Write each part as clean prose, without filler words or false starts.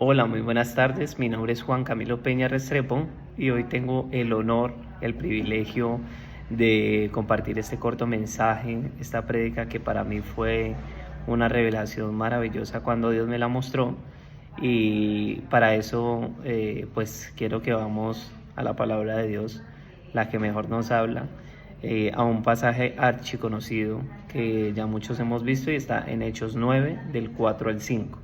Hola, muy buenas tardes. Mi nombre es Juan Camilo Peña Restrepo y hoy tengo el honor, el privilegio de compartir este corto mensaje, esta prédica que para mí fue una revelación maravillosa cuando Dios me la mostró. Y para eso, pues quiero que vamos a la palabra de Dios, la que mejor nos habla, a un pasaje archiconocido que ya muchos hemos visto y está en Hechos 9, del 4 al 5,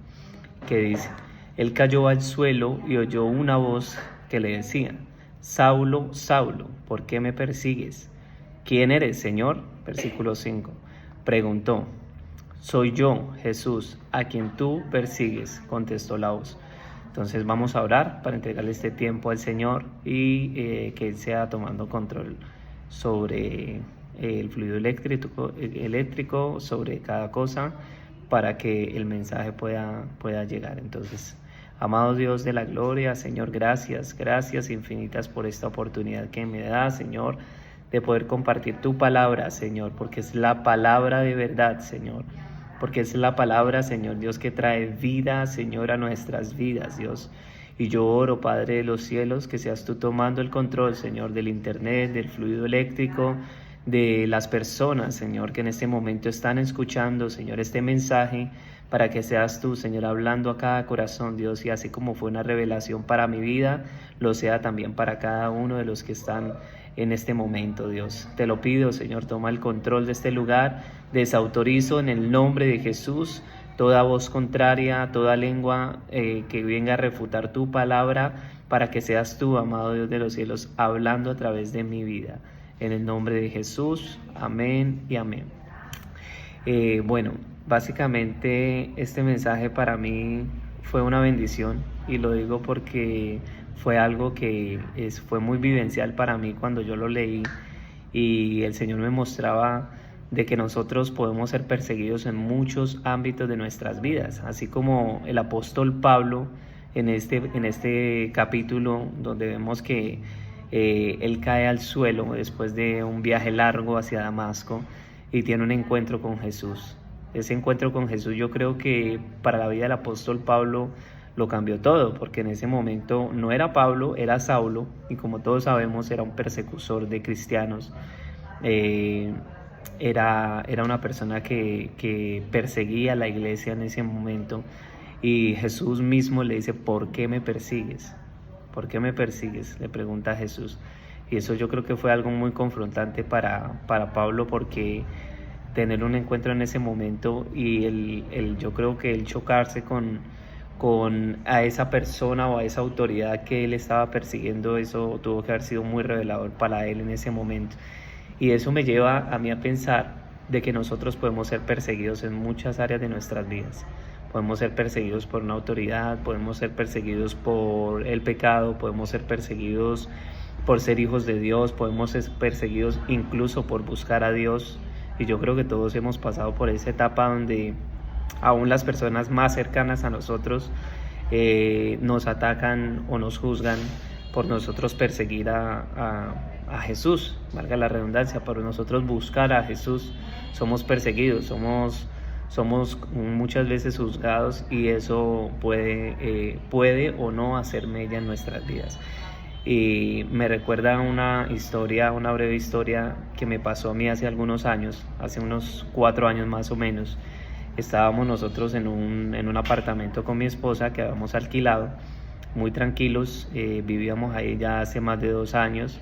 que dice: Él cayó al suelo y oyó una voz que le decía: Saulo, Saulo, ¿por qué me persigues? ¿Quién eres, Señor? Versículo 5. Preguntó: Soy yo, Jesús, a quien tú persigues, contestó la voz. Entonces vamos a orar para entregarle este tiempo al Señor y que Él sea tomando control sobre el fluido eléctrico, sobre cada cosa, para que el mensaje pueda llegar. Entonces, amado Dios de la gloria, Señor, gracias infinitas por esta oportunidad que me da, Señor, de poder compartir tu palabra, Señor, porque es la palabra de verdad, Señor. Porque es la palabra, Señor Dios, que trae vida, Señor, a nuestras vidas, Dios. Y yo oro, Padre de los cielos, que seas tú tomando el control, Señor, del internet, del fluido eléctrico, de las personas, Señor, que en este momento están escuchando, Señor, este mensaje, para que seas tú, Señor, hablando a cada corazón, Dios, y así como fue una revelación para mi vida, lo sea también para cada uno de los que están en este momento, Dios. Te lo pido, Señor, toma el control de este lugar. Desautorizo en el nombre de Jesús toda voz contraria, toda lengua que venga a refutar tu palabra, para que seas tú, amado Dios de los cielos, hablando a través de mi vida. En el nombre de Jesús, amén y amén. Bueno, básicamente este mensaje para mí fue una bendición, y lo digo porque fue algo que fue muy vivencial para mí cuando yo lo leí, y el Señor me mostraba de que nosotros podemos ser perseguidos en muchos ámbitos de nuestras vidas, así como el apóstol Pablo en este capítulo, donde vemos que él cae al suelo después de un viaje largo hacia Damasco y tiene un encuentro con Jesús. Ese encuentro con Jesús, yo creo que para la vida del apóstol Pablo lo cambió todo, porque en ese momento no era Pablo, era Saulo, y como todos sabemos era un persecutor de cristianos. Era una persona que perseguía a la iglesia en ese momento, y Jesús mismo le dice: ¿por qué me persigues? ¿Por qué me persigues?, le pregunta a Jesús. Y eso yo creo que fue algo muy confrontante para Pablo, porque tener un encuentro en ese momento y yo creo que el chocarse con a esa persona o a esa autoridad que él estaba persiguiendo, eso tuvo que haber sido muy revelador para él en ese momento. Y eso me lleva a mí a pensar de que nosotros podemos ser perseguidos en muchas áreas de nuestras vidas. Podemos ser perseguidos por una autoridad, podemos ser perseguidos por el pecado, podemos ser perseguidos por ser hijos de Dios, podemos ser perseguidos incluso por buscar a Dios. Y yo creo que todos hemos pasado por esa etapa donde aún las personas más cercanas a nosotros nos atacan o nos juzgan por nosotros perseguir a Jesús, valga la redundancia, por nosotros buscar a Jesús. Somos perseguidos, somos muchas veces juzgados, y eso puede o no hacer mella en nuestras vidas. Y me recuerda una breve historia que me pasó a mí hace algunos años, hace unos 4 años más o menos. Estábamos nosotros en un apartamento con mi esposa que habíamos alquilado, muy tranquilos, vivíamos ahí ya hace más de 2 años,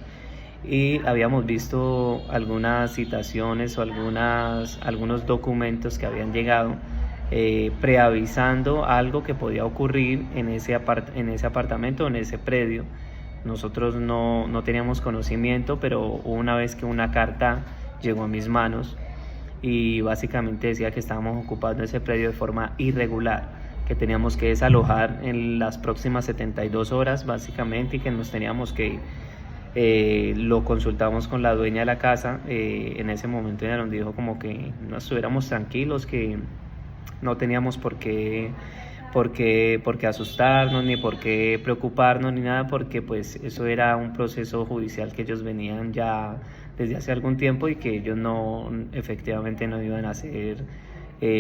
y habíamos visto algunas citaciones o algunos documentos que habían llegado preavisando algo que podía ocurrir en ese apartamento, en ese predio. Nosotros no teníamos conocimiento, pero una vez que una carta llegó a mis manos, y básicamente decía que estábamos ocupando ese predio de forma irregular, que teníamos que desalojar en las próximas 72 horas básicamente, y que nos teníamos que ir. Lo consultamos con la dueña de la casa. En ese momento ella nos dijo como que no estuviéramos tranquilos, que no teníamos por qué asustarnos, ni por qué preocuparnos, ni nada, porque pues eso era un proceso judicial que ellos venían ya desde hace algún tiempo, y que ellos efectivamente no iban a hacer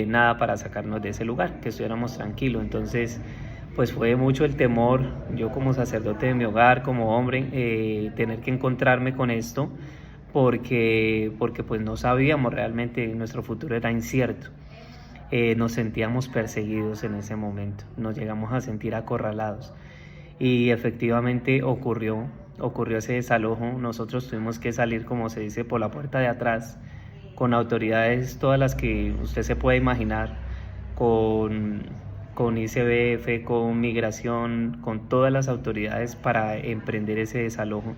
nada para sacarnos de ese lugar, que estuviéramos tranquilos. Entonces, pues fue mucho el temor, yo como sacerdote de mi hogar, como hombre, tener que encontrarme con esto, porque pues no sabíamos realmente, nuestro futuro era incierto. Nos sentíamos perseguidos en ese momento, nos llegamos a sentir acorralados y efectivamente ocurrió ese desalojo. Nosotros tuvimos que salir, como se dice, por la puerta de atrás, con autoridades todas las que usted se puede imaginar, con ICBF, con Migración, con todas las autoridades para emprender ese desalojo,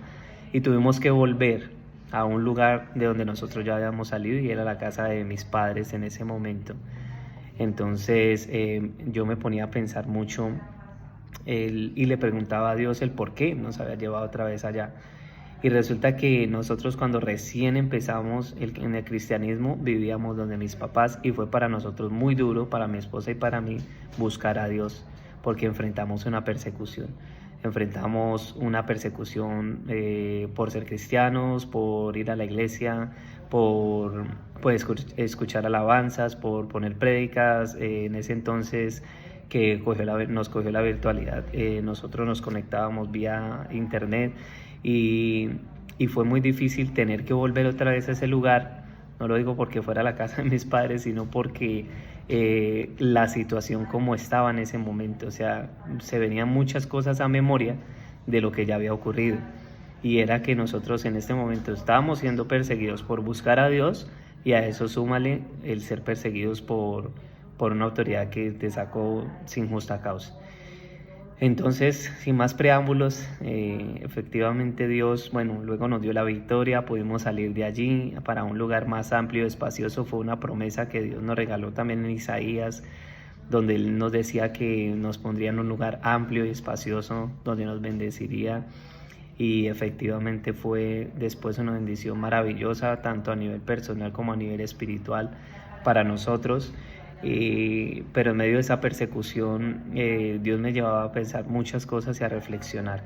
y tuvimos que volver a un lugar de donde nosotros ya habíamos salido, y era la casa de mis padres en ese momento. Entonces yo me ponía a pensar mucho y le preguntaba a Dios el por qué nos había llevado otra vez allá. Y resulta que nosotros, cuando recién empezamos en el cristianismo, vivíamos donde mis papás, y fue para nosotros muy duro, para mi esposa y para mí, buscar a Dios, porque enfrentamos una persecución. Enfrentamos una persecución por ser cristianos, por ir a la iglesia, por escuchar alabanzas, por poner prédicas. En ese entonces que nos cogió la virtualidad, nosotros nos conectábamos vía internet, y fue muy difícil tener que volver otra vez a ese lugar. No lo digo porque fuera la casa de mis padres, sino porque la situación como estaba en ese momento, o sea, se venían muchas cosas a memoria de lo que ya había ocurrido, y era que nosotros en este momento estábamos siendo perseguidos por buscar a Dios, y a eso súmale el ser perseguidos por una autoridad que te sacó sin justa causa. Entonces, sin más preámbulos, efectivamente Dios, bueno, luego nos dio la victoria, pudimos salir de allí para un lugar más amplio y espacioso. Fue una promesa que Dios nos regaló también en Isaías, donde Él nos decía que nos pondría en un lugar amplio y espacioso, donde nos bendeciría, y efectivamente fue después una bendición maravillosa, tanto a nivel personal como a nivel espiritual para nosotros. Pero en medio de esa persecución, Dios me llevaba a pensar muchas cosas y a reflexionar,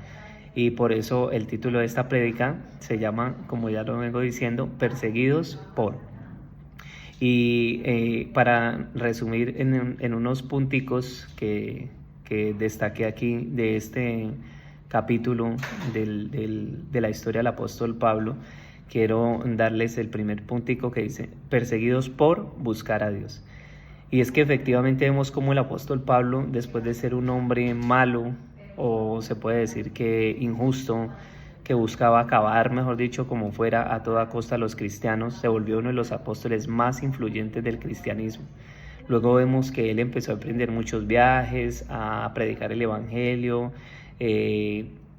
y por eso el título de esta prédica se llama, como ya lo vengo diciendo, Perseguidos por. Y para resumir en unos punticos que destaqué aquí de este capítulo de la historia del apóstol Pablo, quiero darles el primer puntico que dice: perseguidos por buscar a Dios. Y es que efectivamente vemos como el apóstol Pablo, después de ser un hombre malo, o se puede decir que injusto, que buscaba acabar, mejor dicho, como fuera a toda costa a los cristianos, se volvió uno de los apóstoles más influyentes del cristianismo. Luego vemos que él empezó a emprender muchos viajes, a predicar el evangelio,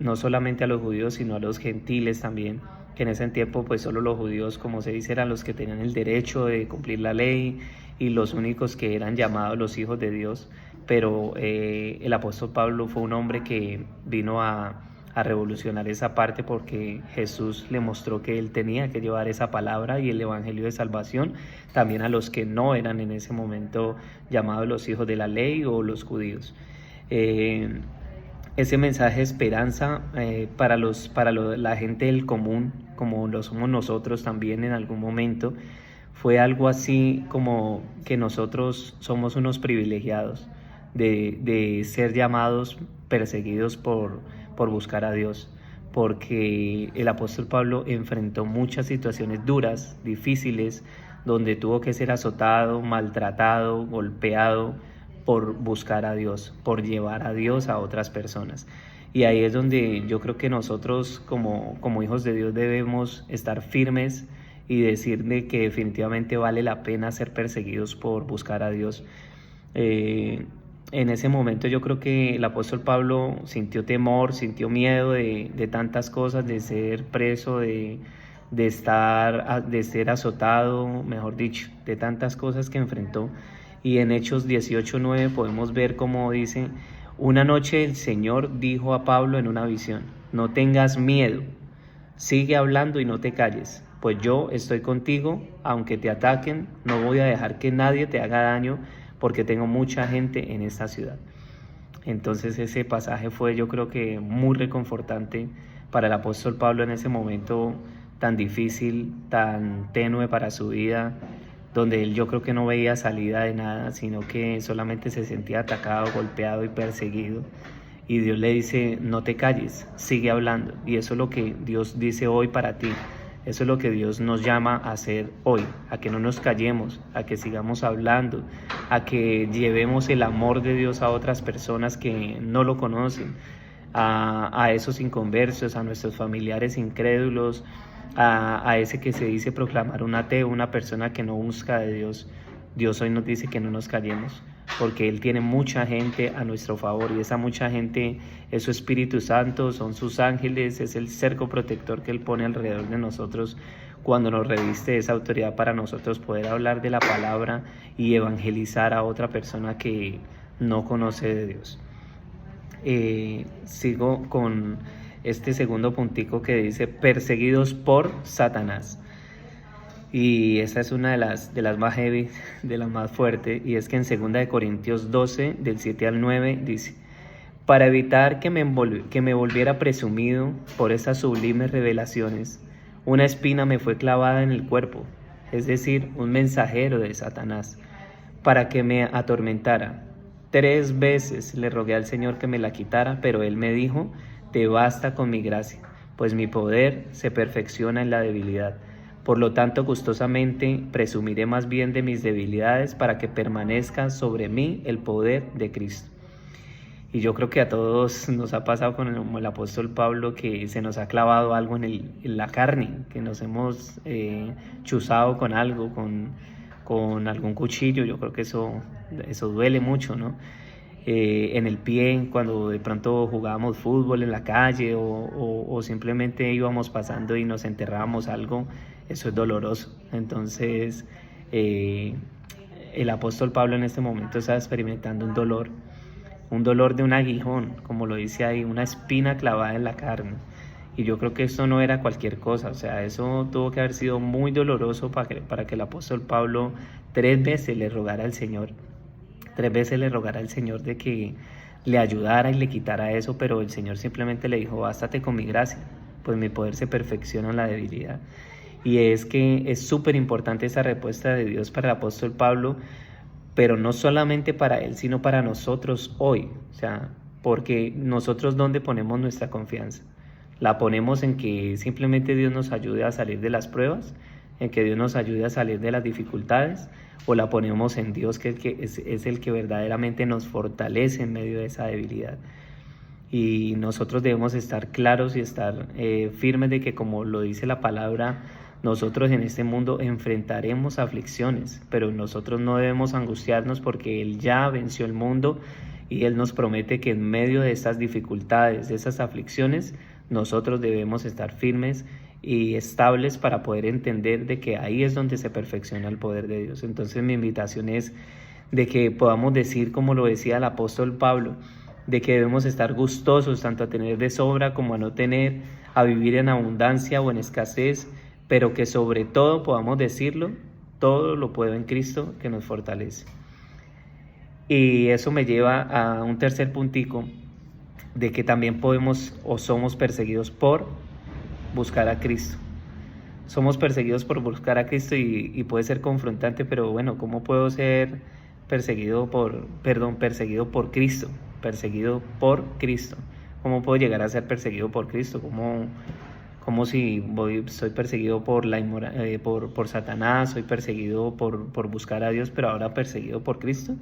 no solamente a los judíos, sino a los gentiles también, que en ese tiempo pues solo los judíos, como se dice, eran los que tenían el derecho de cumplir la ley, y los únicos que eran llamados los hijos de Dios. Pero el apóstol Pablo fue un hombre que vino a revolucionar esa parte, porque Jesús le mostró que él tenía que llevar esa palabra y el evangelio de salvación también a los que no eran en ese momento llamados los hijos de la ley o los judíos. Ese mensaje de esperanza para la gente del común, como lo somos nosotros también en algún momento, fue algo así como que nosotros somos unos privilegiados de ser llamados perseguidos por buscar a Dios, porque el apóstol Pablo enfrentó muchas situaciones duras, difíciles, donde tuvo que ser azotado, maltratado, golpeado por buscar a Dios, por llevar a Dios a otras personas. Y ahí es donde yo creo que nosotros como hijos de Dios debemos estar firmes y decirle que definitivamente vale la pena ser perseguidos por buscar a Dios. En ese momento yo creo que el apóstol Pablo sintió temor, sintió miedo de tantas cosas, de ser preso, de ser azotado, mejor dicho, de tantas cosas que enfrentó. Y en Hechos 18:9 podemos ver cómo dice: una noche el Señor dijo a Pablo en una visión: no tengas miedo, sigue hablando y no te calles, pues yo estoy contigo, aunque te ataquen, no voy a dejar que nadie te haga daño, porque tengo mucha gente en esta ciudad. Entonces ese pasaje fue, yo creo que muy reconfortante para el apóstol Pablo en ese momento tan difícil, tan tenue para su vida, donde él yo creo que no veía salida de nada, sino que solamente se sentía atacado, golpeado y perseguido. Y Dios le dice, no te calles, sigue hablando. Y eso es lo que Dios dice hoy para ti. Eso es lo que Dios nos llama a hacer hoy, a que no nos callemos, a que sigamos hablando, a que llevemos el amor de Dios a otras personas que no lo conocen, a esos inconversos, a nuestros familiares incrédulos, a ese que se dice proclamar un ateo, una persona que no busca de Dios. Dios hoy nos dice que no nos callemos, porque Él tiene mucha gente a nuestro favor, y esa mucha gente es su Espíritu Santo, son sus ángeles, es el cerco protector que Él pone alrededor de nosotros cuando nos reviste de esa autoridad para nosotros poder hablar de la palabra y evangelizar a otra persona que no conoce de Dios. Sigo con este segundo puntico que dice perseguidos por Satanás. Y esa es una de las más heavy, de las más fuertes, y es que en 2 Corintios 12, del 7 al 9, dice: para evitar que me volviera presumido por esas sublimes revelaciones, una espina me fue clavada en el cuerpo, es decir, un mensajero de Satanás, para que me atormentara. 3 veces le rogué al Señor que me la quitara, pero Él me dijo, te basta con mi gracia, pues mi poder se perfecciona en la debilidad. Por lo tanto, gustosamente presumiré más bien de mis debilidades para que permanezca sobre mí el poder de Cristo. Y yo creo que a todos nos ha pasado con el apóstol Pablo, que se nos ha clavado algo en la carne, que nos hemos chuzado con algo, con algún cuchillo. Yo creo que eso duele mucho, ¿no? En el pie, cuando de pronto jugábamos fútbol en la calle o simplemente íbamos pasando y nos enterrábamos algo, eso es doloroso. Entonces el apóstol Pablo en este momento está experimentando un dolor de un aguijón, como lo dice ahí, una espina clavada en la carne. Y yo creo que esto no era cualquier cosa, o sea, eso tuvo que haber sido muy doloroso para que el apóstol Pablo 3 veces le rogara al Señor. 3 veces le rogara al Señor de que le ayudara y le quitara eso, pero el Señor simplemente le dijo, bástate con mi gracia, pues mi poder se perfecciona en la debilidad. Y es que es súper importante esa respuesta de Dios para el apóstol Pablo, pero no solamente para él, sino para nosotros hoy. O sea, porque nosotros, ¿dónde ponemos nuestra confianza? ¿La ponemos en que simplemente Dios nos ayude a salir de las pruebas? ¿En que Dios nos ayude a salir de las dificultades? ¿O la ponemos en Dios, que es el que verdaderamente nos fortalece en medio de esa debilidad? Y nosotros debemos estar claros y estar firmes de que, como lo dice la palabra, nosotros en este mundo enfrentaremos aflicciones, pero nosotros no debemos angustiarnos porque Él ya venció el mundo y Él nos promete que en medio de estas dificultades, de esas aflicciones, nosotros debemos estar firmes y estables para poder entender de que ahí es donde se perfecciona el poder de Dios. Entonces mi invitación es de que podamos decir, como lo decía el apóstol Pablo, de que debemos estar gustosos tanto a tener de sobra como a no tener, a vivir en abundancia o en escasez, pero que sobre todo podamos decirlo, todo lo puedo en Cristo que nos fortalece. Y eso me lleva a un tercer puntico, de que también podemos o somos perseguidos por buscar a Cristo. Somos perseguidos por buscar a Cristo y puede ser confrontante, pero bueno, ¿cómo puedo ser perseguido por Cristo? Perseguido por Cristo. ¿Cómo puedo llegar a ser perseguido por Cristo? Como si soy perseguido por Satanás, soy perseguido por buscar a Dios, pero ahora perseguido por Cristo.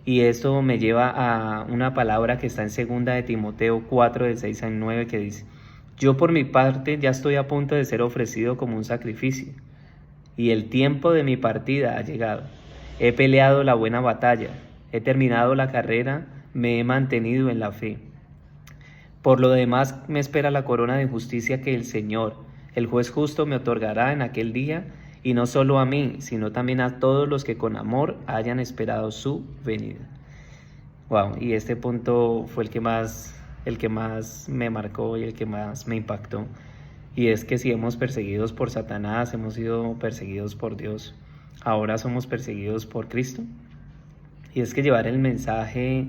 Y esto me lleva a una palabra que está en 2 de Timoteo 4, del 6 al 9, que dice: yo por mi parte ya estoy a punto de ser ofrecido como un sacrificio, y el tiempo de mi partida ha llegado. He peleado la buena batalla, he terminado la carrera, me he mantenido en la fe. Por lo demás me espera la corona de justicia que el Señor, el juez justo, me otorgará en aquel día, y no solo a mí, sino también a todos los que con amor hayan esperado su venida. Wow, y este punto fue el que más me marcó y el que más me impactó. Y es que si hemos perseguidos por Satanás, hemos sido perseguidos por Dios, ahora somos perseguidos por Cristo. Y es que llevar el mensaje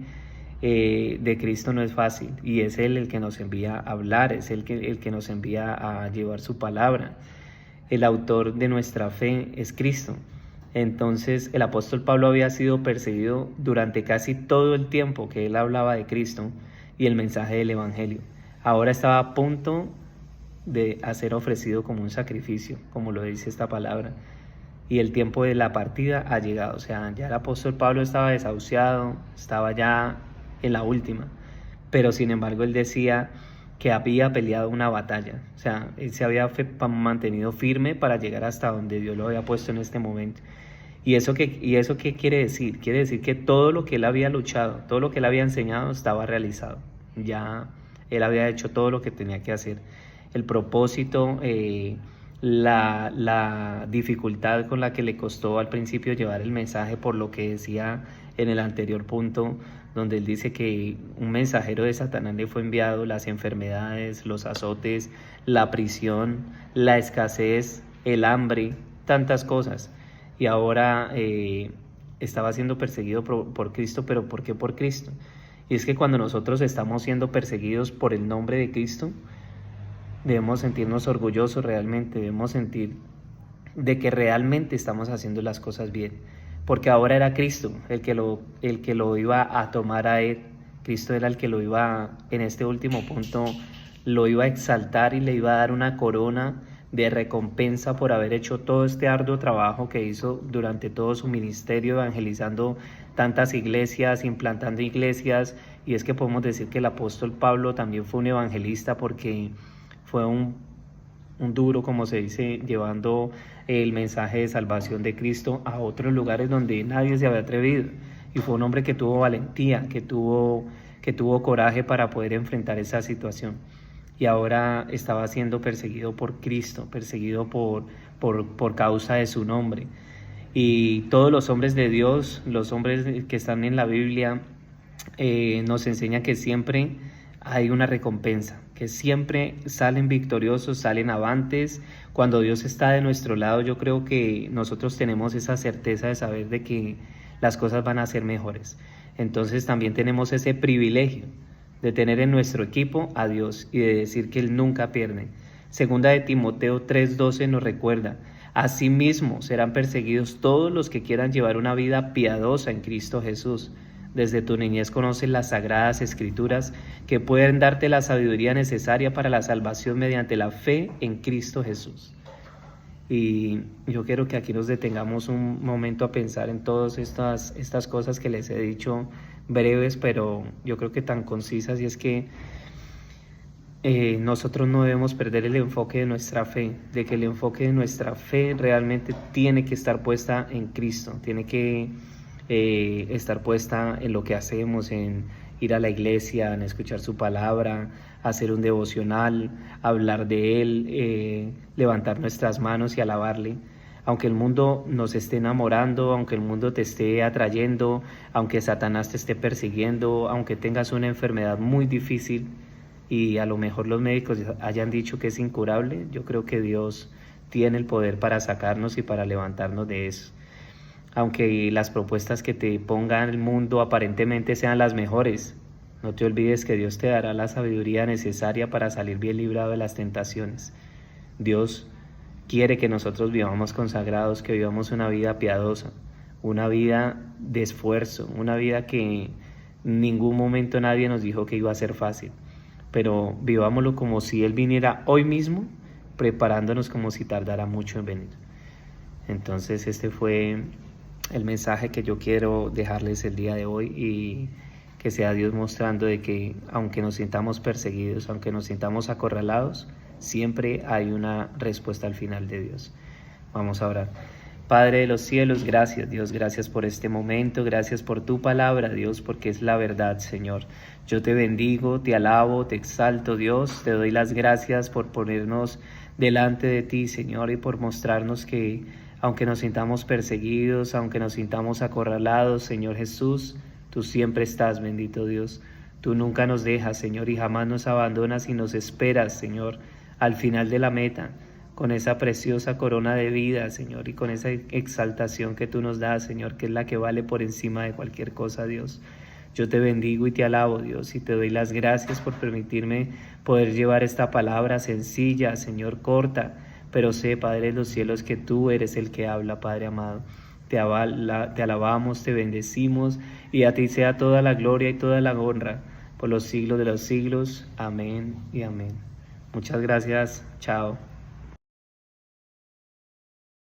de Cristo no es fácil, y es Él el que nos envía a hablar, es el que nos envía a llevar su palabra. El autor de nuestra fe es Cristo, Entonces el apóstol Pablo había sido perseguido durante casi todo el tiempo que él hablaba de Cristo y el mensaje del Evangelio. Ahora estaba a punto de ser ofrecido como un sacrificio, como lo dice esta palabra. Y el tiempo de la partida ha llegado. O sea, ya el apóstol Pablo estaba desahuciado, estaba ya en la última. Pero sin embargo él decía que había peleado una batalla. O sea, él se había mantenido firme para llegar hasta donde Dios lo había puesto en este momento. ¿Y eso qué quiere decir? Quiere decir que todo lo que él había luchado, todo lo que él había enseñado estaba realizado. Ya él había hecho todo lo que tenía que hacer. El propósito, la dificultad con la que le costó al principio llevar el mensaje, por lo que decía en el anterior punto, donde él dice que un mensajero de Satanás le fue enviado, las enfermedades, los azotes, la prisión, la escasez, el hambre, tantas cosas. Y ahora estaba siendo perseguido por Cristo, pero ¿por qué por Cristo? Y es que cuando nosotros estamos siendo perseguidos por el nombre de Cristo, debemos sentirnos orgullosos realmente, debemos sentir de que realmente estamos haciendo las cosas bien, porque ahora era Cristo el que lo iba a tomar a él. Cristo era el que lo iba, en este último punto, lo iba a exaltar y le iba a dar una corona de recompensa por haber hecho todo este arduo trabajo que hizo durante todo su ministerio, evangelizando tantas iglesias, implantando iglesias. Y es que podemos decir que el apóstol Pablo también fue un evangelista, porque fue un duro, como se dice, llevando el mensaje de salvación de Cristo a otros lugares donde nadie se había atrevido. Y fue un hombre que tuvo valentía, que tuvo coraje para poder enfrentar esa situación. Y ahora estaba siendo perseguido por Cristo, perseguido por causa de su nombre. Y todos los hombres de Dios, los hombres que están en la Biblia, nos enseñan que siempre hay una recompensa, que siempre salen victoriosos, salen avantes. Cuando Dios está de nuestro lado, yo creo que nosotros tenemos esa certeza de saber de que las cosas van a ser mejores. Entonces también tenemos ese privilegio de tener en nuestro equipo a Dios y de decir que Él nunca pierde. Segunda de Timoteo 3:12 nos recuerda: asimismo serán perseguidos todos los que quieran llevar una vida piadosa en Cristo Jesús. Desde tu niñez conoces las sagradas escrituras, que pueden darte la sabiduría necesaria para la salvación mediante la fe en Cristo Jesús. Y yo quiero que aquí nos detengamos un momento a pensar en todas estas cosas que les he dicho, breves, pero yo creo que tan concisas. Y es que nosotros no debemos perder el enfoque de nuestra fe, de que el enfoque de nuestra fe realmente tiene que estar puesta en Cristo, tiene que estar puesta en lo que hacemos, en ir a la iglesia, en escuchar su palabra, hacer un devocional, hablar de Él, levantar nuestras manos y alabarle. Aunque el mundo nos esté enamorando, aunque el mundo te esté atrayendo, aunque Satanás te esté persiguiendo, aunque tengas una enfermedad muy difícil y a lo mejor los médicos hayan dicho que es incurable, yo creo que Dios tiene el poder para sacarnos y para levantarnos de eso. Aunque las propuestas que te ponga el mundo aparentemente sean las mejores, no te olvides que Dios te dará la sabiduría necesaria para salir bien librado de las tentaciones. Dios quiere que nosotros vivamos consagrados, que vivamos una vida piadosa, una vida de esfuerzo, una vida que en ningún momento nadie nos dijo que iba a ser fácil, pero vivámoslo como si Él viniera hoy mismo, preparándonos como si tardara mucho en venir. Entonces este fue el mensaje que yo quiero dejarles el día de hoy, y que sea Dios mostrando de que aunque nos sintamos perseguidos, aunque nos sintamos acorralados, siempre hay una respuesta al final de Dios. Vamos a orar. Padre de los cielos, gracias Dios, gracias por este momento, gracias por tu palabra Dios, porque es la verdad, Señor. Yo te bendigo, te alabo, te exalto Dios, te doy las gracias por ponernos delante de ti, Señor, y por mostrarnos que aunque nos sintamos perseguidos, aunque nos sintamos acorralados, Señor Jesús, tú siempre estás, bendito Dios. Tú nunca nos dejas, Señor, y jamás nos abandonas y nos esperas, Señor, al final de la meta, con esa preciosa corona de vida, Señor, y con esa exaltación que tú nos das, Señor, que es la que vale por encima de cualquier cosa, Dios. Yo te bendigo y te alabo, Dios, y te doy las gracias por permitirme poder llevar esta palabra sencilla, Señor, corta, pero sé, Padre de los cielos, que tú eres el que habla, Padre amado. te alabamos, te bendecimos, y a ti sea toda la gloria y toda la honra por los siglos de los siglos. Amén y amén. Muchas gracias. Chao.